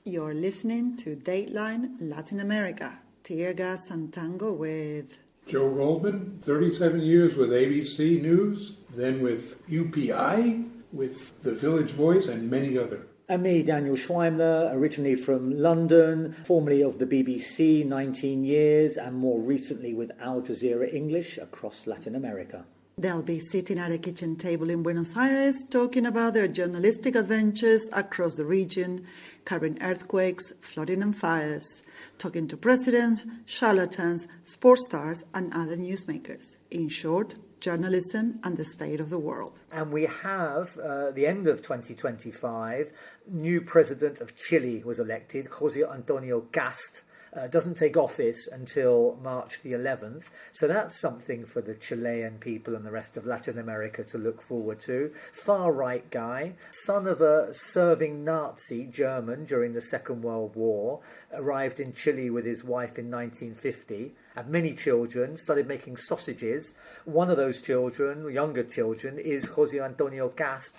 You're listening to Dateline Latin America, Tear Gas and Tango with Joe Goldman, 37 years with ABC News, then with UPI, with The Village Voice, and many other. And me, Daniel Schweimler, originally from London, formerly of the BBC, 19 years, and more recently with Al Jazeera English across Latin America. They'll be sitting at a kitchen table in Buenos Aires talking about their journalistic adventures across the region, covering earthquakes, flooding and fires, talking to presidents, charlatans, sports stars and other newsmakers. In short, journalism and the state of the world. And we have, at the end of 2025, new president of Chile was elected, José Antonio Kast. Doesn't take office until March the 11th. So that's something for the Chilean people and the rest of Latin America to look forward to. Far-right guy, son of a serving Nazi German during the Second World War, arrived in Chile with his wife in 1950, had many children, started making sausages. One of those children, younger children, is José Antonio Kast,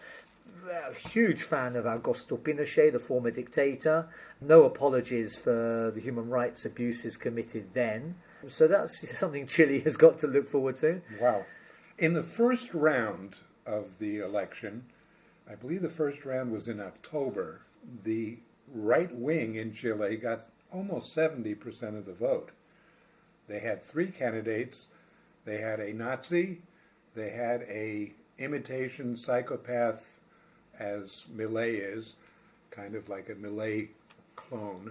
a huge fan of Augusto Pinochet, the former dictator. No apologies for the human rights abuses committed then. So that's something Chile has got to look forward to. Wow. In the first round of the election, I believe the first round was in October, the right wing in Chile got almost 70% of the vote. They had three candidates. They had a Nazi, they had a imitation psychopath as Milei is, kind of like a Milei clone.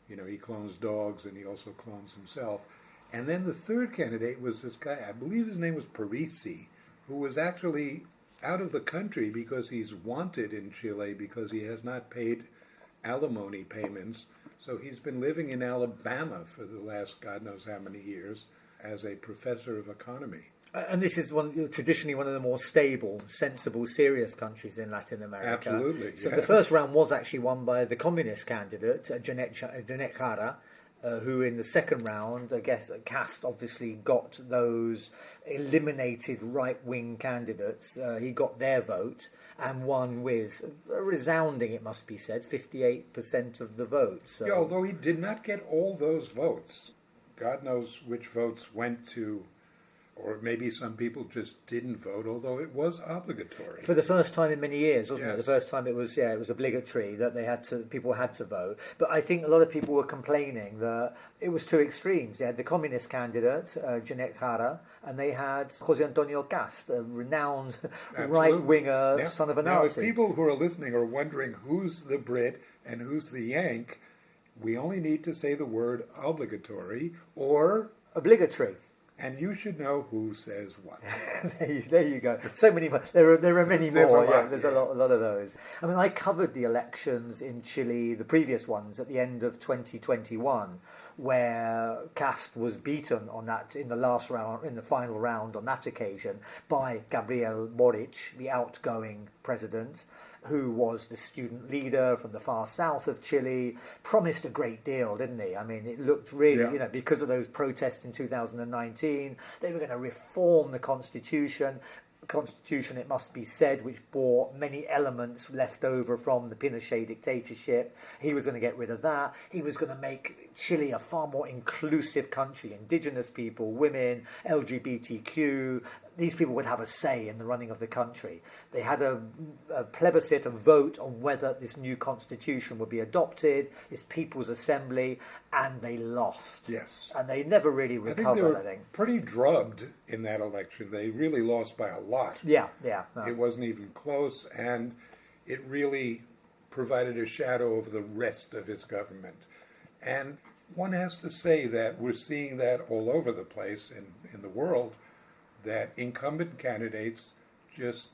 You know, he clones dogs and he also clones himself. And then the third candidate was this guy, I believe his name was Parisi, who was actually out of the country because he's wanted in Chile because he has not paid alimony payments. So he's been living in Alabama for the last God knows how many years as a professor of economy. And this is traditionally one of the more stable, sensible, serious countries in Latin America. Absolutely. So yeah. The first round was actually won by the communist candidate, Janet Jara, who in the second round, I guess, Kast obviously got those eliminated right-wing candidates. He got their vote and won with a resounding, it must be said, 58% of the vote. So. Yeah, although he did not get all those votes. God knows which votes went to, or maybe some people just didn't vote, although it was obligatory. For the first time in many years, wasn't Yes. it? The first time it was obligatory that people had to vote. But I think a lot of people were complaining that it was two extremes. They had the communist candidate, Janet Jara, and they had José Antonio Kast, a renowned right-winger, son of a Nazi. Now, if Nazi. people who are listening are wondering who's the Brit and who's the Yank, we only need to say the word obligatory or Obligatory. And you should know who says what. There you go. So many more. There are many There's more. a lot, There's a lot of those. I mean, I covered the elections in Chile, the previous ones, at the end of 2021, where Kast was beaten on that in the last round, in the final round on that occasion, by Gabriel Boric, the outgoing president, who was the student leader from the far south of Chile, promised a great deal, didn't he? I mean, it looked really, because of those protests in 2019, they were going to reform the constitution, it must be said, which bore many elements left over from the Pinochet dictatorship. He was going to get rid of that. He was going to make Chile a far more inclusive country, indigenous people, women, LGBTQ. These people would have a say in the running of the country. They had a plebiscite, a vote on whether this new constitution would be adopted, this People's Assembly, and they lost. Yes. And they never really recovered, I think. Pretty drugged in that election. They really lost by a lot. Yeah. No. It wasn't even close, and it really provided a shadow over the rest of his government. And one has to say that we're seeing that all over the place in the world, that incumbent candidates just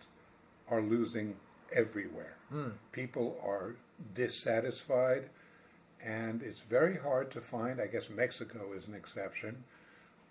are losing everywhere. People are dissatisfied, and it's very hard to find, I guess Mexico is an exception,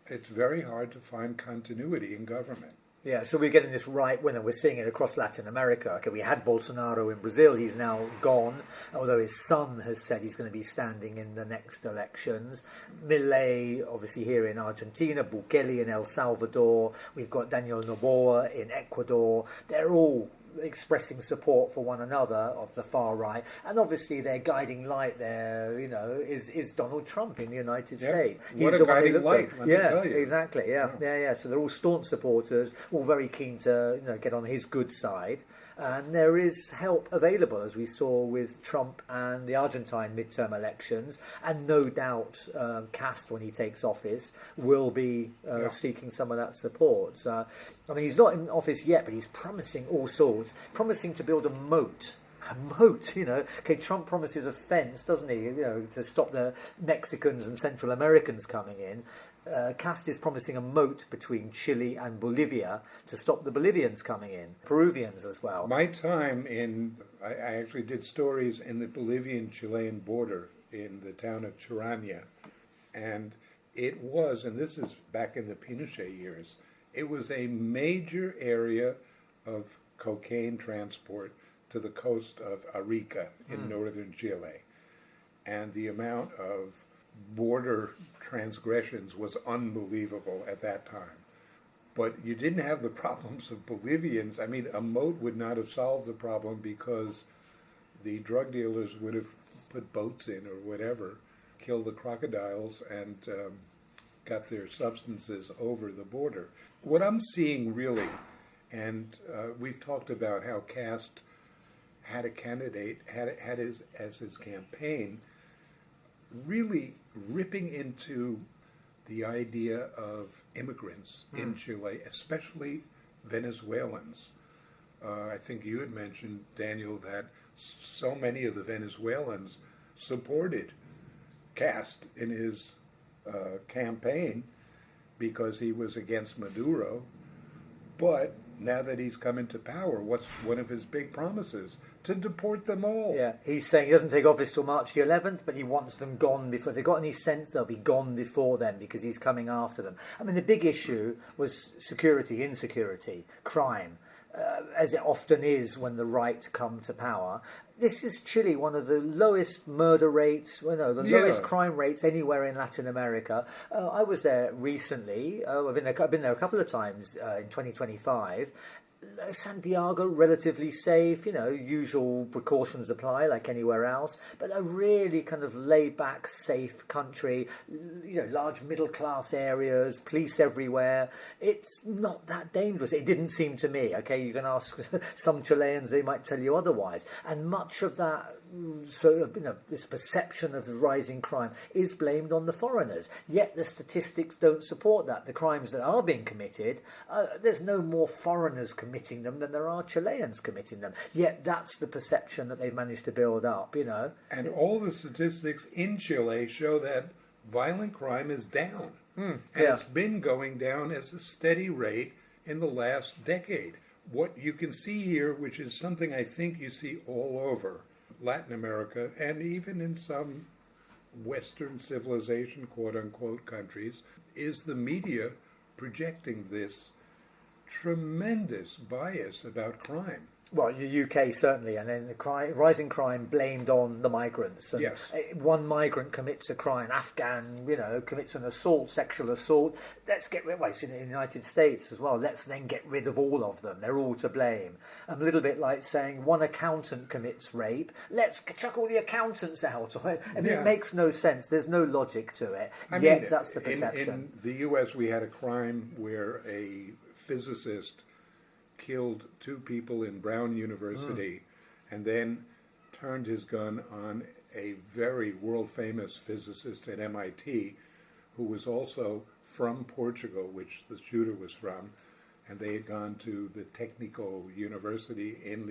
it's very hard to find continuity in government. Yeah, so we're getting this right when we're seeing it across Latin America. Okay, we had Bolsonaro in Brazil. He's now gone, although his son has said he's going to be standing in the next elections. Milei, obviously here in Argentina, Bukele in El Salvador. We've got Daniel Noboa in Ecuador. They're all expressing support for one another of the far right, and obviously their guiding light there, is Donald Trump in the United States. What a guiding light, let me tell you. Exactly, yeah. So they're all staunch supporters, all very keen to get on his good side. And there is help available, as we saw with Trump and the Argentine midterm elections, and no doubt Kast, when he takes office, will be seeking some of that support. So, I mean, he's not in office yet, but he's promising all sorts, promising to build a moat. A moat, Okay, Trump promises a fence, doesn't he? To stop the Mexicans and Central Americans coming in. Kast is promising a moat between Chile and Bolivia to stop the Bolivians coming in, Peruvians as well. My time I actually did stories in the Bolivian-Chilean border in the town of Churania, and it was, and this is back in the Pinochet years, it was a major area of cocaine transport to the coast of Arica in northern Chile. And the amount of border transgressions was unbelievable at that time. But you didn't have the problems of Bolivians. I mean, a moat would not have solved the problem because the drug dealers would have put boats in or whatever, killed the crocodiles, and got their substances over the border. What I'm seeing really, and we've talked about how Kast had a candidate, had as his campaign, really ripping into the idea of immigrants in Chile, especially Venezuelans. I think you had mentioned, Daniel, that so many of the Venezuelans supported Kast in his campaign because he was against Maduro. But now that he's come into power, what's one of his big promises? To deport them all. Yeah, he's saying he doesn't take office till March the 11th, but he wants them gone before. If they've got any sense, they'll be gone before then because he's coming after them. I mean, the big issue was security, insecurity, crime, as it often is when the right come to power. This is Chile, one of the lowest murder rates, lowest crime rates anywhere in Latin America. I was there recently. I've been there a couple of times in 2025. Santiago, relatively safe, usual precautions apply like anywhere else, but a really kind of laid-back, safe country, large middle-class areas, police everywhere. It's not that dangerous. It didn't seem to me, okay? You can ask some Chileans, they might tell you otherwise. And much of that, this perception of the rising crime is blamed on the foreigners. Yet the statistics don't support that. The crimes that are being committed, there's no more foreigners committing them than there are Chileans committing them. Yet that's the perception that they've managed to build up, And all the statistics in Chile show that violent crime is down. And it's been going down at a steady rate in the last decade. What you can see here, which is something I think you see all over Latin America, and even in some Western civilization, quote-unquote, countries, is the media projecting this tremendous bias about crime. Well, the UK certainly, and then the rising crime blamed on the migrants. And yes. One migrant commits a crime, Afghan, commits an assault, sexual assault. Let's get rid. Well, it's in the United States as well. Let's then get rid of all of them. They're all to blame. A little bit like saying one accountant commits rape. Let's chuck all the accountants out. It makes no sense. There's no logic to it. Yet that's the perception. In the US, we had a crime where a physicist killed two people in Brown University and then turned his gun on a very world-famous physicist at MIT who was also from Portugal, which the shooter was from, and they had gone to the Técnico University in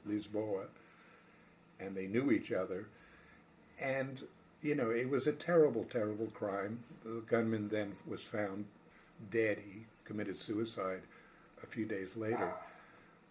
Lisboa, and they knew each other. And, it was a terrible, terrible crime. The gunman then was found dead. He committed suicide a few days later.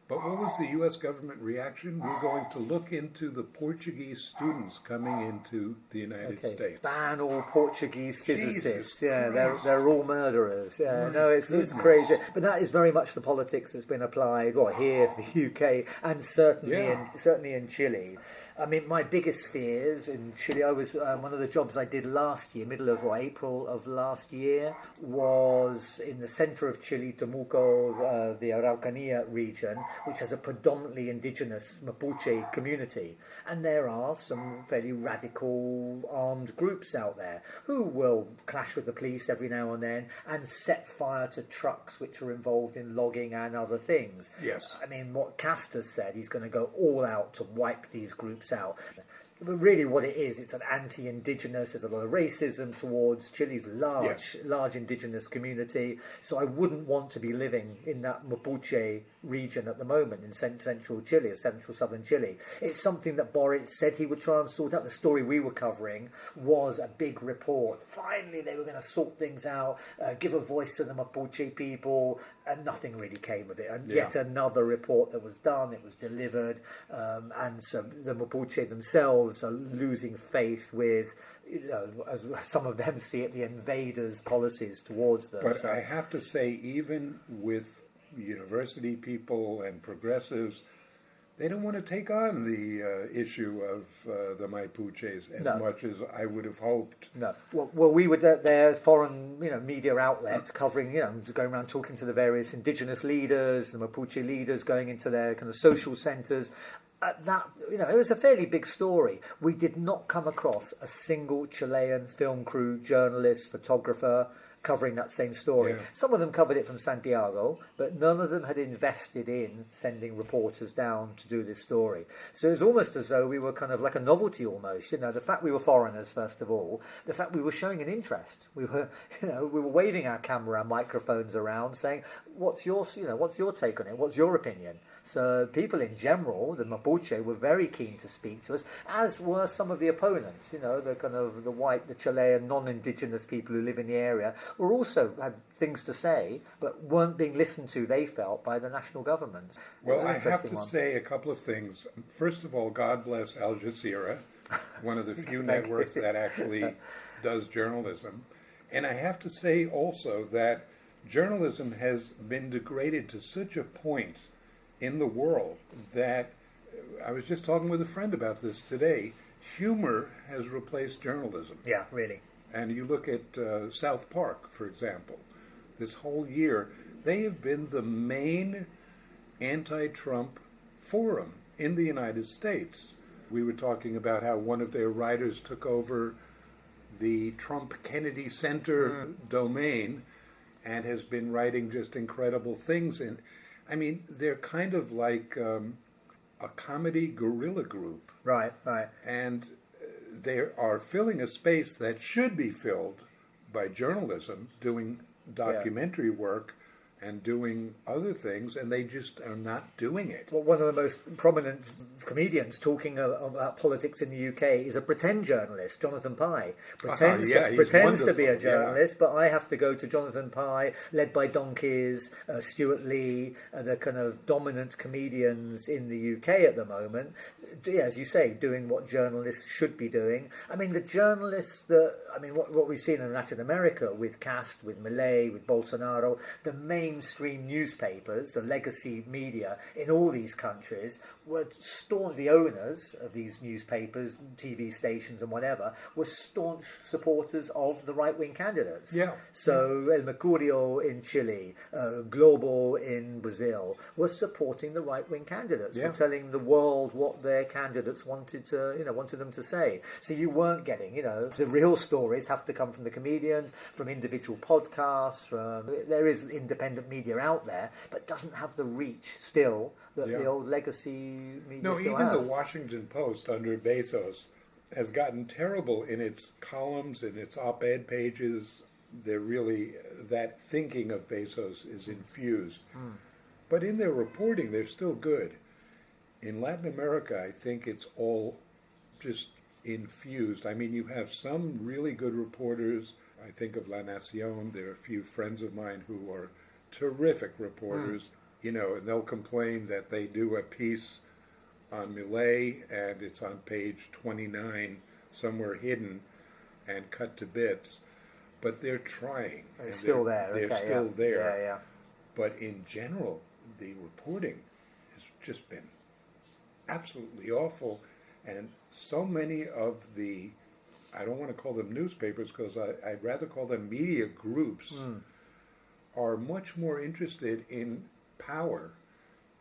But what was the U.S. government reaction? We're going to look into the Portuguese students coming into the United States. Ban all Portuguese physicists. Jesus They're all murderers. It's crazy. But that is very much the politics that's been applied, here, the UK, and certainly in Chile. I mean, my biggest fears in Chile, I was one of the jobs I did last year, middle of April of last year, was in the centre of Chile, Temuco, the Araucanía region, which has a predominantly indigenous Mapuche community. And there are some fairly radical armed groups out there who will clash with the police every now and then and set fire to trucks which are involved in logging and other things. Yes. I mean, what Kast has said, he's going to go all out to wipe these groups out. But really what it is, it's an anti-indigenous, there's a lot of racism towards Chile's large indigenous community. So I wouldn't want to be living in that Mapuche region at the moment in central Chile, or central southern Chile. It's something that Boris said he would try and sort out. The story we were covering was a big report. Finally, they were going to sort things out, give a voice to the Mapuche people, and nothing really came of it. And yet another report that was done, it was delivered, and so the Mapuche themselves are losing faith with, as some of them see it, the invaders' policies towards them. But I have to say, even with university people and progressives, they don't want to take on the issue of the Mapuches as much as I would have hoped. No. Well, we were there, foreign, media outlets covering, going around talking to the various indigenous leaders, the Mapuche leaders, going into their kind of social centres. That, it was a fairly big story. We did not come across a single Chilean film crew, journalist, photographer covering that same story. Yeah. Some of them covered it from Santiago, but none of them had invested in sending reporters down to do this story. So it was almost as though we were kind of like a novelty almost. The fact we were foreigners, first of all, the fact we were showing an interest. We were, we were waving our camera and microphones around saying, what's your take on it? What's your opinion? So people in general, the Mapuche, were very keen to speak to us, as were some of the opponents. The kind of the Chilean non-indigenous people who live in the area were also had things to say, but weren't being listened to, they felt, by the national government. Well, I have to say a couple of things. First of all, God bless Al Jazeera, one of the few networks that actually does journalism. And I have to say also that journalism has been degraded to such a point in the world that I was just talking with a friend about this today. Humor has replaced journalism. Yeah, really. And you look at South Park, for example. This whole year, they have been the main anti-Trump forum in the United States. We were talking about how one of their writers took over the Trump Kennedy Center domain and has been writing just incredible things. And I mean, they're kind of like a comedy guerrilla group. Right. And they are filling a space that should be filled by journalism, doing documentary work and doing other things, and they just are not doing it. Well, one of the most prominent comedians talking about politics in the UK is a pretend journalist, Jonathan Pye. Pretends to be a journalist, but I have to go to Jonathan Pye, led by Don Keys, Stuart Lee, the kind of dominant comedians in the UK at the moment, as you say, doing what journalists should be doing. I mean, the journalists what we've seen in Latin America with Kast, with Milei, with Bolsonaro, the mainstream newspapers, the legacy media in all these countries were the owners of these newspapers, TV stations and whatever, were staunch supporters of the right-wing candidates. Yeah. So El Mercurio in Chile, Globo in Brazil were supporting the right-wing candidates, were telling the world what their candidates wanted them to say. So you weren't getting, the real stories have to come from the comedians, from individual podcasts, there is independent media out there, but doesn't have the reach still that the old legacy media still even has. the Washington Post under Bezos has gotten terrible in its columns and its op-ed pages. They're really, that thinking of Bezos is infused. But in their reporting, they're still good. In Latin America, I think it's all just infused. I mean, you have some really good reporters. I think of La Nacion. There are a few friends of mine who are terrific reporters, and they'll complain that they do a piece on Milei and it's on page 29, somewhere hidden and cut to bits. But they're trying. They're still there. They're still there. Yeah. But in general, the reporting has just been absolutely awful. And so many of the, I don't want to call them newspapers because I'd rather call them media groups, are much more interested in power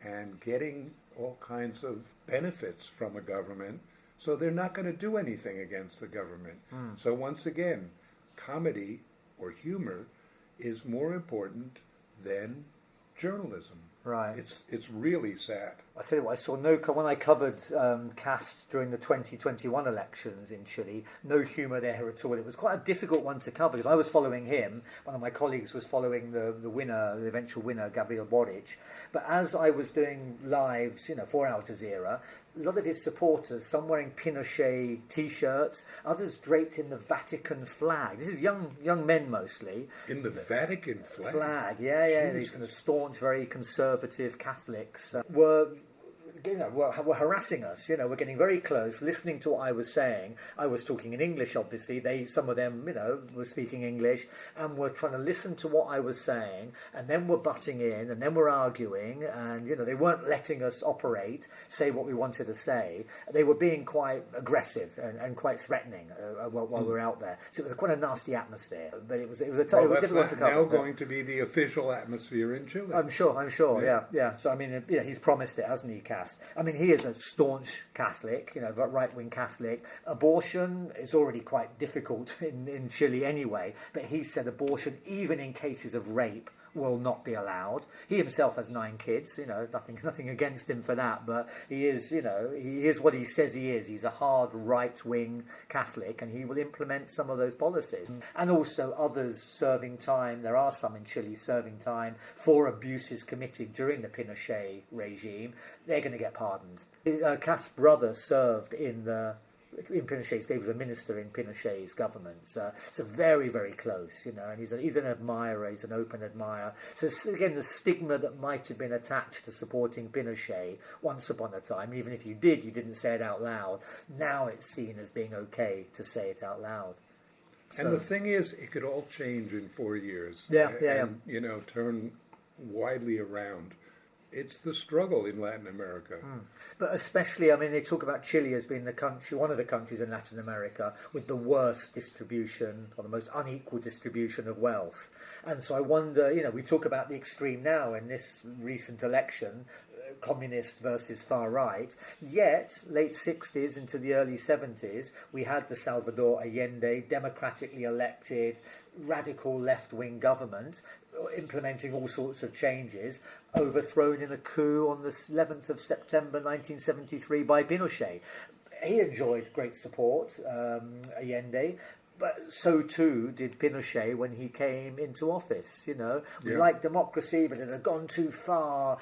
and getting all kinds of benefits from a government, so they're not going to do anything against the government. So once again, comedy or humor is more important than journalism. Right. It's really sad. I tell you what, I saw when I covered Kast during the 2021 elections in Chile, no humour there at all. It was quite a difficult one to cover because I was following him. One of my colleagues was following the winner, the eventual winner, Gabriel Boric. But as I was doing lives, for Al Jazeera, a lot of his supporters, some wearing Pinochet T-shirts, others draped in the Vatican flag. This is young men mostly. In the Vatican flag? Yeah. These kind of staunch, very conservative Catholics were harassing us. We're getting very close, listening to what I was saying. I was talking in English, obviously. Some of them, were speaking English, and were trying to listen to what I was saying, and then were butting in, and then were arguing, and they weren't letting us say what we wanted to say. They were being quite aggressive and quite threatening while we were out there. So it was quite a nasty atmosphere. But it was a difficult one to cover. Now going to be the official atmosphere in Chile. I'm sure. Yeah. So I mean, he's promised it, hasn't he, Kast? I mean, he is a staunch Catholic, right-wing Catholic. Abortion is already quite difficult in Chile anyway, but he said abortion, even in cases of rape, will not be allowed. He himself has 9 kids, nothing against him for that, but he is what he says he is. He's a hard right-wing Catholic, and he will implement some of those policies. And also others serving time, there are some in Chile serving time for abuses committed during the Pinochet regime. They're going to get pardoned. Kast's brother served in Pinochet's, he was a minister in Pinochet's government, so very, very close, and he's an admirer, he's an open admirer. So again, the stigma that might have been attached to supporting Pinochet once upon a time, even if you didn't say it out loud, now it's seen as being okay to say it out loud. So, and the thing is, it could all change in 4 years. Yeah. Turn widely around. It's the struggle in Latin America. But especially, I mean, they talk about Chile as being one of the countries in Latin America with the worst distribution, or the most unequal distribution of wealth. And so I wonder, we talk about the extreme now in this recent election, communist versus far right, yet late 60s into the early 70s, we had the Salvador Allende democratically elected radical left-wing government implementing all sorts of changes, overthrown in a coup on the 11th of September 1973 by Pinochet. He enjoyed great support, Allende, but so too did Pinochet when he came into office. We like democracy, but it had gone too far.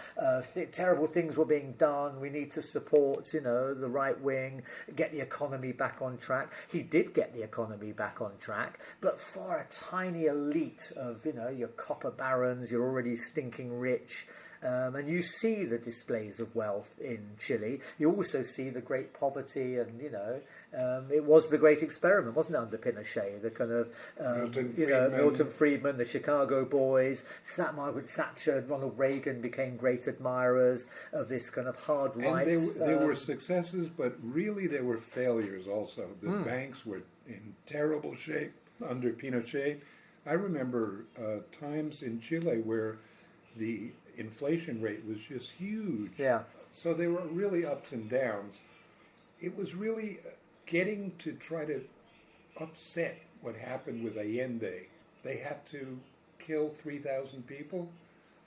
Terrible things were being done. We need to support, the right wing, get the economy back on track. He did get the economy back on track, but for a tiny elite of, your copper barons, you're already stinking rich. And you see the displays of wealth in Chile. You also see the great poverty, and it was the great experiment, wasn't it, under Pinochet? The kind of Milton Friedman, the Chicago Boys, Margaret Thatcher, Ronald Reagan became great admirers of this kind of hard right. And they were successes, but really they were failures also. The banks were in terrible shape under Pinochet. I remember times in Chile where the inflation rate was just huge. Yeah. So there were really ups and downs. It was really getting to try to upset what happened with Allende. They had to kill 3,000 people,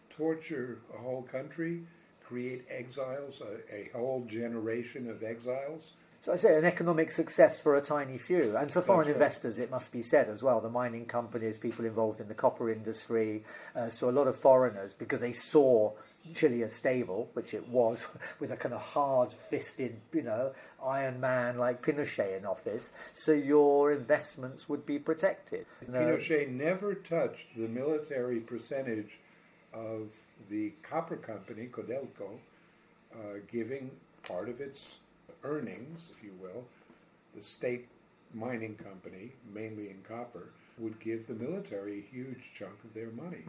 torture a whole country, create exiles, a whole generation of exiles. So I say an economic success for a tiny few. And for foreign investors, it must be said as well, the mining companies, people involved in the copper industry, so a lot of foreigners, because they saw Chile as stable, which it was, with a kind of hard-fisted, Iron Man like Pinochet in office, so your investments would be protected. Pinochet never touched the military percentage of the copper company, Codelco, giving part of its earnings, if you will, the state mining company, mainly in copper, would give the military a huge chunk of their money.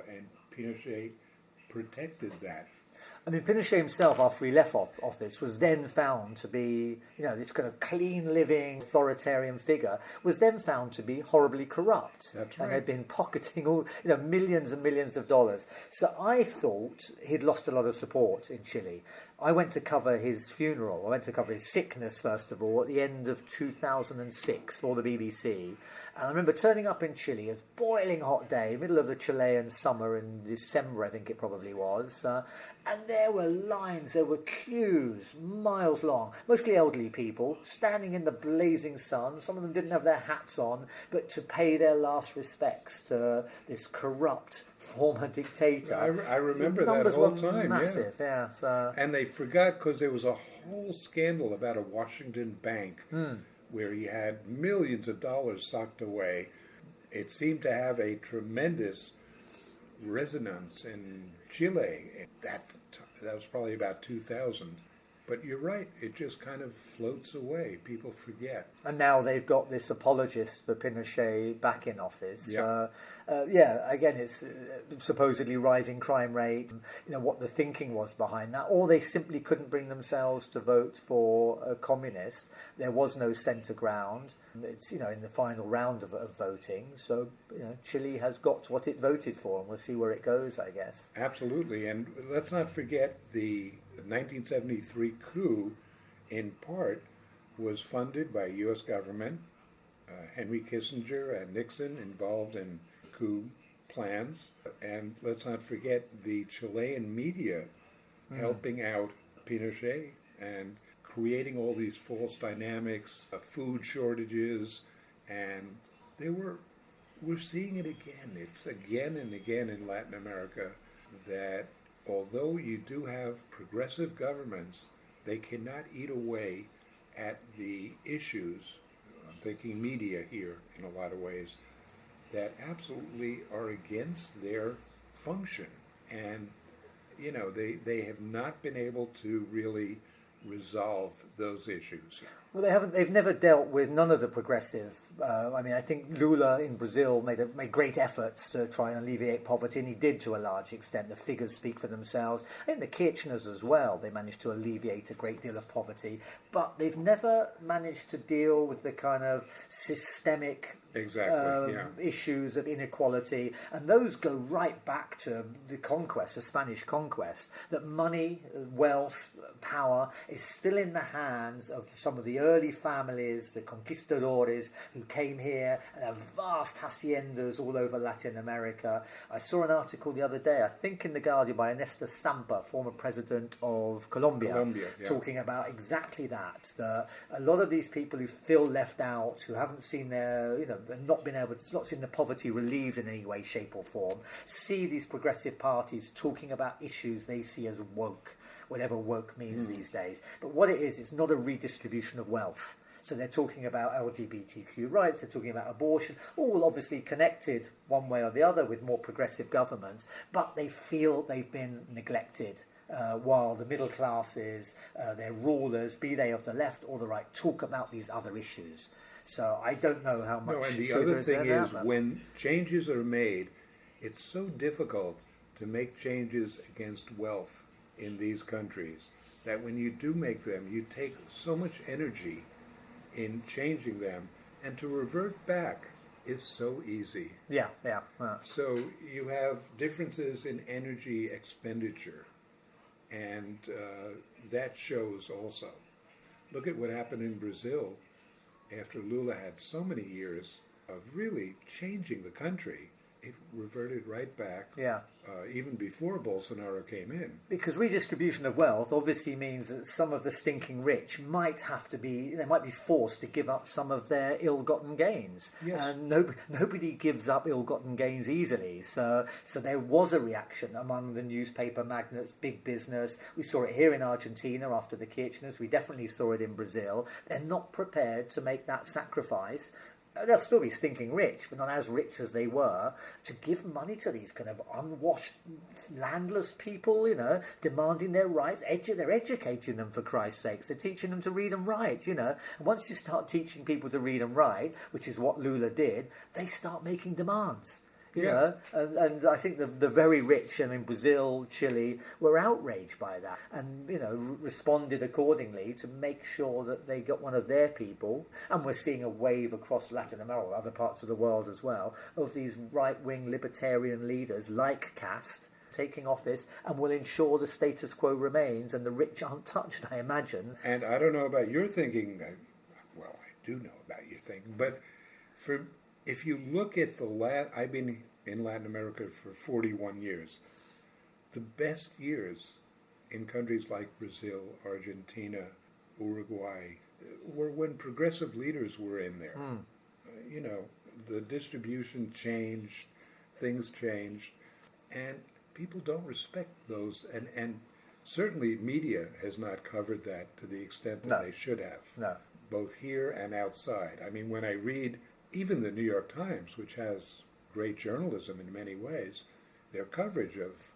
And Pinochet protected that. I mean, Pinochet himself, after he left office, was then found to be, this kind of clean-living authoritarian figure, was then found to be horribly corrupt. That's And right. they'd been pocketing all, millions and millions of dollars. So I thought he'd lost a lot of support in Chile. I went to cover his funeral. I went to cover his sickness, first of all, at the end of 2006 for the BBC. And I remember turning up in Chile, a boiling hot day, middle of the Chilean summer in December, I think it probably was. And there were lines, there were queues, miles long, mostly elderly people, standing in the blazing sun. Some of them didn't have their hats on, but to pay their last respects to this corrupt former dictator. I remember The that numbers whole were time, massive, yeah. So. And they forgot because there was a whole scandal about a Washington bank where he had millions of dollars socked away. It seemed to have a tremendous resonance in Chile. That was probably about 2000. But you're right, it just kind of floats away. People forget. And now they've got this apologist for Pinochet back in office. Yeah. Again, it's supposedly rising crime rate. What the thinking was behind that. Or they simply couldn't bring themselves to vote for a communist. There was no centre ground. It's, in the final round of voting. So, Chile has got what it voted for, and we'll see where it goes, I guess. Absolutely. And let's not forget the 1973 coup, in part, was funded by U.S. government. Henry Kissinger and Nixon involved in coup plans. And let's not forget the Chilean media helping out Pinochet and creating all these false dynamics, food shortages, and we're seeing it again. It's again and again in Latin America that although you do have progressive governments, they cannot eat away at the issues, I'm thinking media here in a lot of ways, that absolutely are against their function. And, they have not been able to really resolve those issues. Well, they've never dealt with none of the progressive. I think Lula in Brazil made great efforts to try and alleviate poverty, and he did to a large extent. The figures speak for themselves. I think the Kirchners as well, they managed to alleviate a great deal of poverty, but they've never managed to deal with the kind of systemic issues of inequality, and those go right back to the conquest, the Spanish conquest, that money, wealth, power is still in the hands of some of the early families, the conquistadores who came here and have vast haciendas all over Latin America. I saw an article the other day, I think in The Guardian, by Ernesto Samper, former president of Colombia, talking about exactly that a lot of these people who feel left out, who haven't seen their, not seen the poverty relieved in any way, shape or form, see these progressive parties talking about issues they see as woke, whatever woke means these days. But what it is, it's not a redistribution of wealth. So they're talking about LGBTQ rights, they're talking about abortion, all obviously connected one way or the other with more progressive governments, but they feel they've been neglected. While the middle classes, their rulers, be they of the left or the right, talk about these other issues. So I don't know how much. No, and the other thing is, when changes are made, it's so difficult to make changes against wealth in these countries that when you do make them, you take so much energy in changing them, and to revert back is so easy. Yeah. So you have differences in energy expenditure, and that shows also. Look at what happened in Brazil after Lula had so many years of really changing the country. It reverted right back, even before Bolsonaro came in. Because redistribution of wealth obviously means that some of the stinking rich might be forced to give up some of their ill-gotten gains. Yes. And nobody gives up ill-gotten gains easily. So there was a reaction among the newspaper magnates, big business. We saw it here in Argentina after the Kirchners. We definitely saw it in Brazil. They're not prepared to make that sacrifice. They'll still be stinking rich, but not as rich as they were, to give money to these kind of unwashed, landless people, demanding their rights. They're educating them, for Christ's sakes. They're teaching them to read and write, And once you start teaching people to read and write, which is what Lula did, they start making demands. You know, and I think the very rich, I mean, Brazil, Chile, were outraged by that and, you know, responded accordingly to make sure that they got one of their people. And we're seeing a wave across Latin America, other parts of the world as well, of these right-wing libertarian leaders like Kast taking office and will ensure the status quo remains and the rich aren't touched, I imagine. And I don't know about your thinking, well, I do know about your thinking, but if you look at I've been in Latin America for 41 years. The best years in countries like Brazil, Argentina, Uruguay were when progressive leaders were in there. You know, the distribution changed, things changed, and people don't respect those. And certainly media has not covered that to the extent that they should have, both here and outside. I mean, when I read even the New York Times, which has great journalism in many ways, their coverage of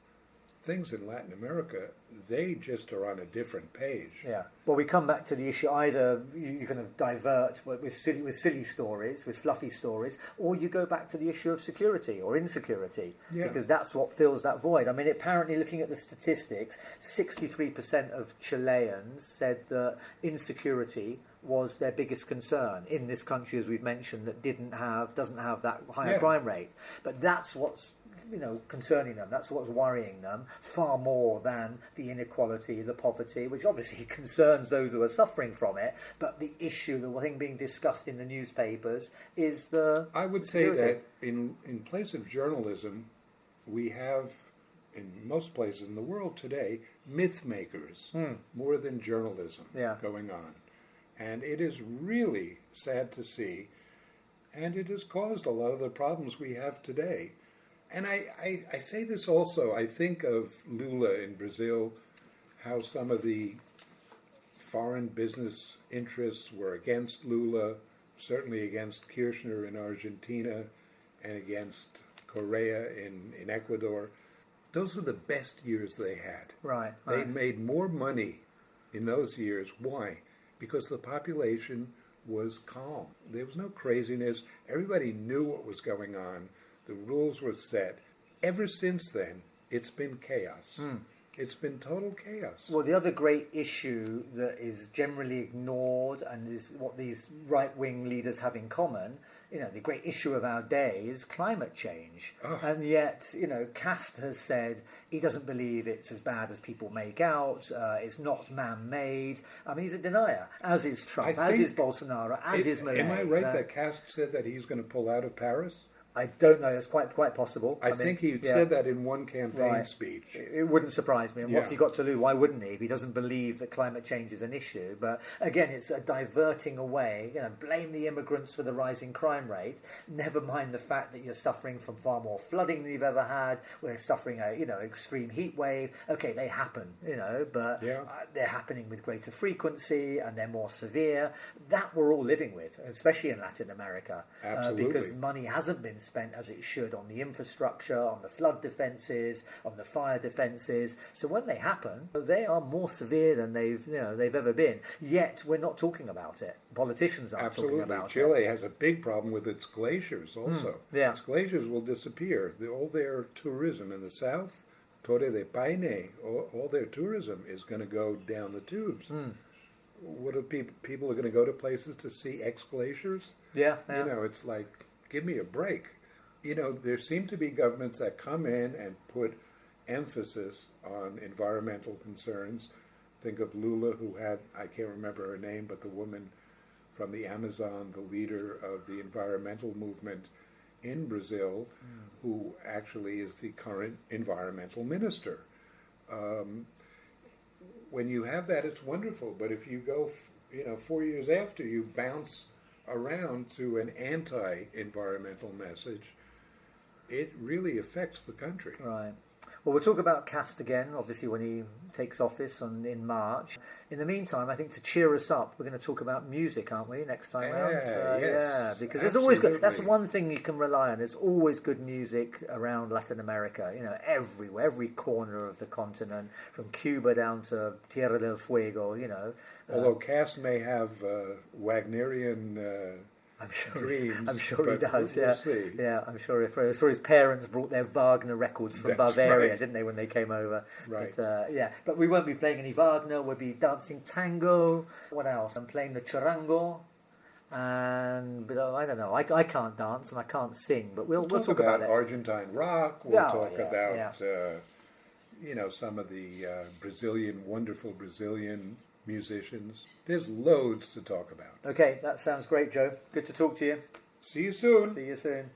things in Latin America, they just are on a different page. Yeah. Well, we come back to the issue, either you kind of divert with silly stories, with fluffy stories, or you go back to the issue of security or insecurity, because that's what fills that void. I mean, apparently, looking at the statistics, 63% of Chileans said that insecurity was their biggest concern in this country, as we've mentioned, that doesn't have that higher crime rate. But that's what's, you know, concerning them. That's what's worrying them far more than the inequality, the poverty, which obviously concerns those who are suffering from it. But the issue, the thing being discussed in the newspapers, is the I would say that in place of journalism, we have, in most places in the world today, myth makers more than journalism going on. And it is really sad to see, and it has caused a lot of the problems we have today. And I say this also, I think of Lula in Brazil, how some of the foreign business interests were against Lula, certainly against Kirchner in Argentina, and against Correa in Ecuador. Those were the best years they had. Right. They made more money in those years. Why? Because the population was calm. There was no craziness. Everybody knew what was going on. The rules were set. Ever since then, it's been chaos. It's been total chaos. Well, the other great issue that is generally ignored and is what these right-wing leaders have in common, you know, the great issue of our day is climate change. And yet, you know, Kast has said he doesn't believe it's as bad as people make out. It's not man-made. I mean, he's a denier, as is Trump, as is Bolsonaro, as is Milei. Am I right that Kast said that he's going to pull out of Paris? I don't know. It's quite possible. I think he said that in one campaign speech. It wouldn't surprise me. And what's he got to lose? Why wouldn't he? If he doesn't believe that climate change is an issue. But again, it's a diverting away. You know, blame the immigrants for the rising crime rate. Never mind the fact that you're suffering from far more flooding than you've ever had. We're suffering a extreme heat wave. Okay, they happen. But they're happening with greater frequency and they're more severe. That we're all living with, especially in Latin America, because money hasn't been spent as it should on the infrastructure, on the flood defences, on the fire defences. So when they happen, they are more severe than they've ever been. Yet we're not talking about it. Politicians aren't talking about it. Chile has a big problem with its glaciers also. Its glaciers will disappear. All their tourism in the south, Torre de Paine, all their tourism is going to go down the tubes. What are people are going to go to places to see ex-glaciers? It's like, give me a break. There seem to be governments that come in and put emphasis on environmental concerns. Think of Lula, who had, I can't remember her name, but the woman from the Amazon, the leader of the environmental movement in Brazil, who actually is the current environmental minister. When you have that, it's wonderful. But if you go, 4 years after, you bounce around to an anti-environmental message, it really affects the country. Right. Well, we'll talk about Kast again, obviously, when he takes office in March. In the meantime, I think to cheer us up, we're going to talk about music, aren't we, next time round? Yes, because there's always good. That's one thing you can rely on. There's always good music around Latin America. Everywhere, every corner of the continent, from Cuba down to Tierra del Fuego. Although Kast may have Wagnerian I'm sure. dreams. I'm sure he but does. We'll Yeah, see. yeah. I'm sure. If his parents brought their Wagner records from That's Bavaria, right. didn't they, when they came over? Right. But, yeah. But we won't be playing any Wagner. We'll be dancing tango. What else? I'm playing the charango. And but, I don't know. I can't dance and I can't sing. But we'll talk about it. Argentine rock. We'll Yeah, talk yeah, about yeah. some of the wonderful Brazilian musicians. There's loads to talk about. Okay, that sounds great, Joe. Good to talk to you. See you soon. See you soon.